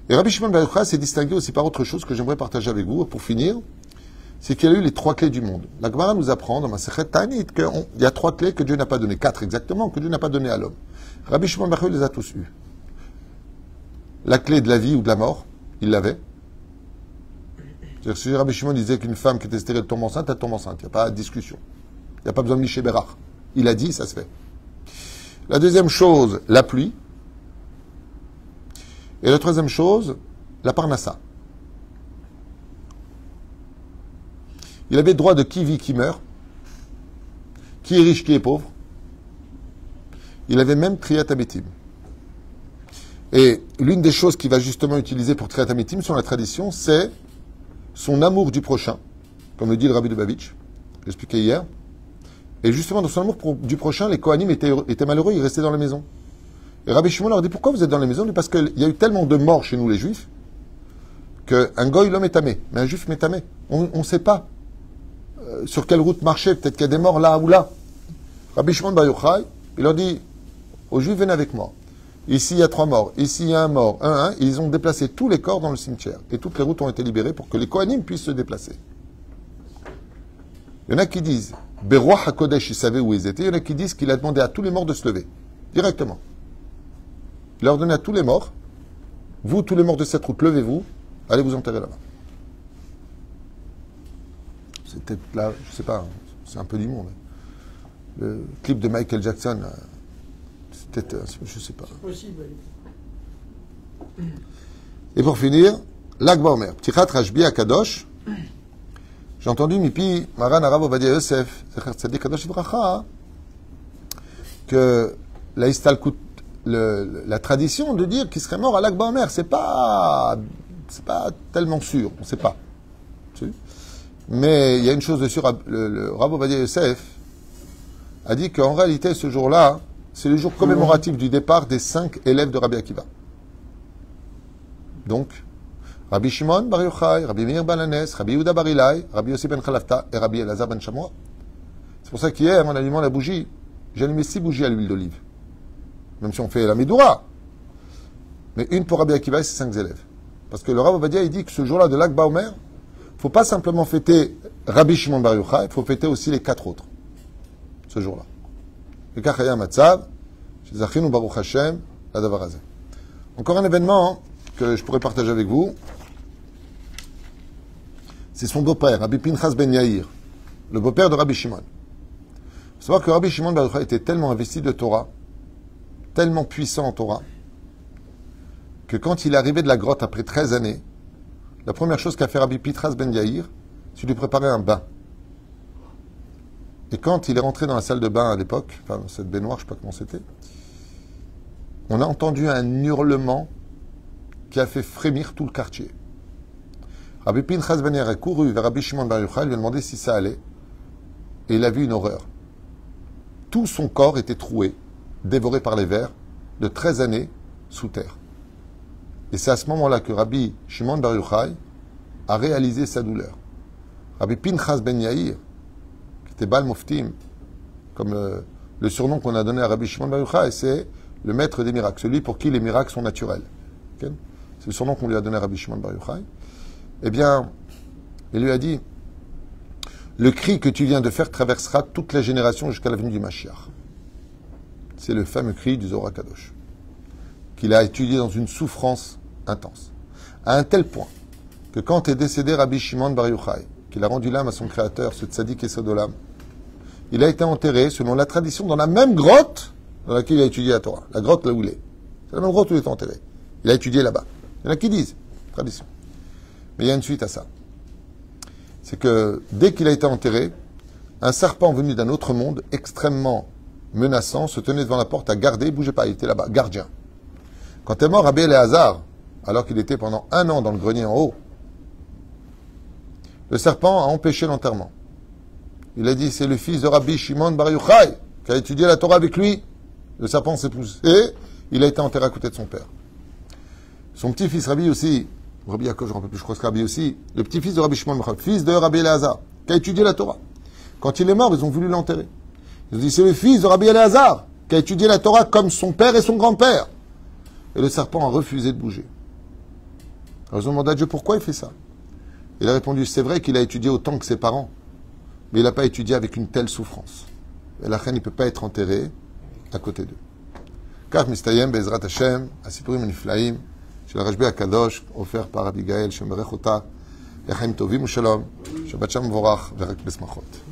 Et Rabbi Shimon Bar Yochai s'est distingué aussi par autre chose que j'aimerais partager avec vous, pour finir, c'est qu'il a eu les 3 clés du monde. La Gemara nous apprend dans Masechet Ta'anit qu'il y a 3 clés que Dieu n'a pas données, 4 exactement, que Dieu n'a pas données à l'homme. Rabbi Shimon Bar Yochai les a tous eues. La clé de la vie ou de la mort, il l'avait. C'est-à-dire que si Rabbi Shimon disait qu'une femme qui était stérile tombe enceinte, elle tombe enceinte. Il n'y a pas de discussion. Il n'y a pas besoin de Miché Bérard. Il a dit, ça se fait. La deuxième chose, la pluie. Et la troisième chose, la parnassa. Il avait droit de qui vit, qui meurt, qui est riche, qui est pauvre. Il avait même Triat Ametim. Et l'une des choses qu'il va justement utiliser pour Triat Ametim, selon la tradition, c'est son amour du prochain, comme le dit le Rabbi de Babitch, j'expliquais hier. Et justement, dans son amour du prochain, les Kohanim étaient malheureux, ils restaient dans la maison. Et Rabbi Shimon leur dit, pourquoi vous êtes dans la maison? Parce qu'il y a eu tellement de morts chez nous, les Juifs, qu'un goy, l'homme est tamé, mais un Juif est tamé. On ne sait pas sur quelle route marcher, peut-être qu'il y a des morts là ou là. Rabbi Shimon Bar Yochai, il leur dit, aux Juifs, venez avec moi. Ici, il y a 3 morts. Ici, il y a un mort. Et ils ont déplacé tous les corps dans le cimetière. Et toutes les routes ont été libérées pour que les Kohanim puissent se déplacer. Il y en a qui disent, Beroi HaKodesh, il savait où ils étaient. Il y en a qui disent qu'il a demandé à tous les morts de se lever. Directement. Il a ordonné à tous les morts, vous, tous les morts de cette route, levez-vous, allez vous enterrer là-bas. C'était là, je sais pas, c'est un peu du monde. Le clip de Michael Jackson, C'est peut-être, je sais pas. Possible. Et pour finir, Lag Baomer, Ptichat Rashbi Akadosh. J'ai entendu Mipi Maran Arav Ovadia Yosef, Zecher Tzadik Kadosh Ibracha, que la Istalkut, la tradition de dire qu'il serait mort à Lag Baomer, c'est pas tellement sûr, on ne sait pas. Mais il y a une chose de sûre, le Rav Ovadia Yosef a dit qu'en réalité, ce jour-là, c'est le jour commémoratif du départ des 5 élèves de Rabbi Akiva. Donc, Rabbi Shimon Bar Yochai, Rabbi Meir ben Hanes, Rabbi Yehuda bar Ilai, Rabbi Yossi ben Chalafta et Rabbi Elazar ben Shamoua. C'est pour ça qu'hier, en allumant la bougie, j'ai allumé 6 bougies à l'huile d'olive. Même si on fait la Médoura. Mais une pour Rabbi Akiva et ses 5 élèves. Parce que le Rav Ovadia, il dit que ce jour-là de Lag Baomer, il ne faut pas simplement fêter Rabbi Shimon Bar Yochai, il faut fêter aussi les 4 autres. Ce jour-là. Le Kachaya Matzav, Zachinu Baruch Hashem, la Davarazé. Encore un événement que je pourrais partager avec vous. C'est son beau-père, Rabbi Pinchas ben Yair, le beau-père de Rabbi Shimon. Il faut savoir que Rabbi Shimon Bar Yochai était tellement investi de Torah, tellement puissant en Torah, que quand il est arrivé de la grotte après 13 années, la première chose qu'a fait Rabbi Pinchas ben Yair, c'est de lui préparer un bain. Et quand il est rentré dans la salle de bain à l'époque, enfin cette baignoire, je ne sais pas comment c'était, on a entendu un hurlement qui a fait frémir tout le quartier. Rabbi Pinchas ben Yair a couru vers Rabbi Shimon Bar Yochai, lui a demandé si ça allait, et il a vu une horreur. Tout son corps était troué, dévoré par les vers, de 13 années sous terre. Et c'est à ce moment-là que Rabbi Shimon Bar Yochai a réalisé sa douleur. Rabbi Pinchas ben Yair, qui était Baal Moftim, comme le surnom qu'on a donné à Rabbi Shimon Bar Yochai, c'est le maître des miracles, celui pour qui les miracles sont naturels. Okay? C'est le surnom qu'on lui a donné à Rabbi Shimon Bar Yochai. Eh bien, il lui a dit, le cri que tu viens de faire traversera toute la génération jusqu'à la venue du Mashiach. C'est le fameux cri du Zohar Kadosh, qu'il a étudié dans une souffrance intense. À un tel point que quand est décédé Rabbi Shimon Bar Yochai, qu'il a rendu l'âme à son créateur, ce tzaddik et Sodolam, il a été enterré, selon la tradition, dans la même grotte dans laquelle il a étudié la Torah. La grotte là où il est. C'est la même grotte où il est enterré. Il a étudié là-bas. Il y en a qui disent, tradition. Mais il y a une suite à ça. C'est que dès qu'il a été enterré, un serpent venu d'un autre monde, extrêmement menaçant, se tenait devant la porte à garder, il ne bougeait pas, il était là-bas, gardien. Quand est mort Rabbi Elazar, alors qu'il était pendant 1 an dans le grenier en haut, le serpent a empêché l'enterrement. Il a dit, c'est le fils de Rabbi Shimon Bar Yochai, qui a étudié la Torah avec lui. Le serpent s'est poussé, il a été enterré à côté de son père. Son petit-fils Rabbi aussi, Rabbi Yaakov, je ne me rappelle plus, je crois que Rabbi aussi, le petit-fils de Rabbi Shimon Bar Yochai, fils de Rabbi Elazar, qui a étudié la Torah. Quand il est mort, ils ont voulu l'enterrer. Ils ont dit, c'est le fils de Rabbi Elazar, qui a étudié la Torah comme son père et son grand-père. Et le serpent a refusé de bouger. Alors ils ont demandé à Dieu pourquoi il fait ça. Il a répondu, c'est vrai qu'il a étudié autant que ses parents, mais il n'a pas étudié avec une telle souffrance. Et la reine, il ne peut pas être enterré à côté d'eux. Car Mistayem, Bezrat Hashem, Asipurim Niflaim, של הרשב"י הקדוש, עופר פר אביגיל, שמברך אותה לחיים טובים ושלום, שבת שם מבורך ורק בשמחות.